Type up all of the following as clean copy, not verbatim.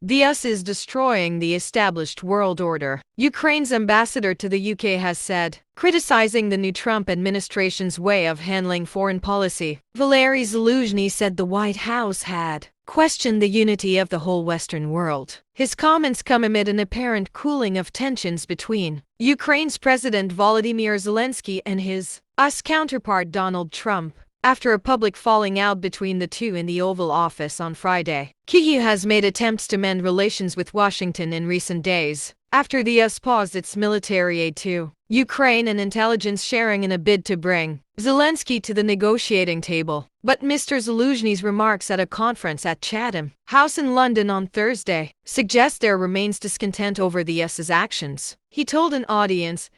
The US is destroying the established world order, Ukraine's ambassador to the UK has said, criticizing the new Trump administration's way of handling foreign policy. Valery Zaluzhny said the White House had questioned the unity of the whole Western world. His comments come amid an apparent cooling of tensions between Ukraine's President Volodymyr Zelensky and his US counterpart Donald Trump, after a public falling out between the two in the Oval Office on Friday. Kyiv has made attempts to mend relations with Washington in recent days, after the US paused its military aid to Ukraine and intelligence sharing in a bid to bring Zelensky to the negotiating table. But Mr. Zaluzhny's remarks at a conference at Chatham House in London on Thursday suggest there remains discontent over the US's actions. He told an audience,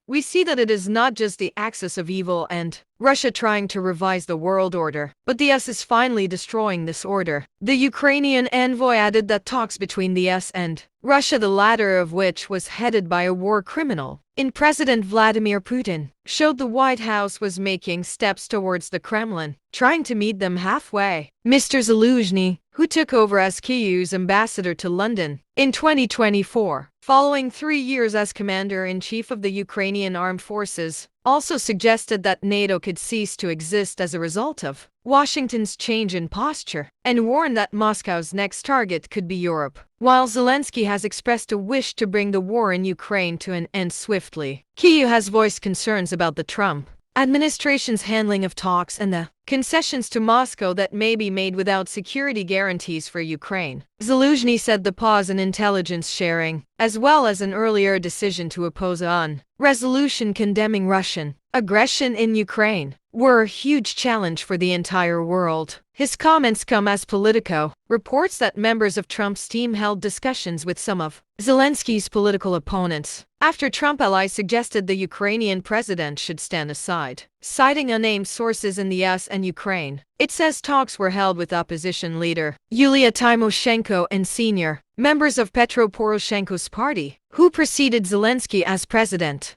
"We see that it is not just the axis of evil and Russia trying to revise the world order, but the US is finally destroying this order." The Ukrainian envoy added that talks between the US and Russia, the latter of which was headed by a war criminal in President Vladimir Putin, showed the White House was making steps towards the Kremlin, trying to meet them halfway. Mr. Zaluzhny, who took over as Kyiv's ambassador to London in 2024, following 3 years as commander-in-chief of the Ukrainian armed forces, also suggested that NATO could cease to exist as a result of Washington's change in posture, and warned that Moscow's next target could be Europe. While Zelensky has expressed a wish to bring the war in Ukraine to an end swiftly, Kyiv has voiced concerns about the Trump administration's handling of talks and the concessions to Moscow that may be made without security guarantees for Ukraine. Zaluzhny said the pause in intelligence sharing, as well as an earlier decision to oppose a resolution condemning Russian aggression in Ukraine, were a huge challenge for the entire world. His comments come as Politico reports that members of Trump's team held discussions with some of Zelensky's political opponents, after Trump allies suggested the Ukrainian president should stand aside. Citing unnamed sources in the US and Ukraine, it says talks were held with opposition leader Yulia Tymoshenko and senior members of Petro Poroshenko's party, who preceded Zelensky as president.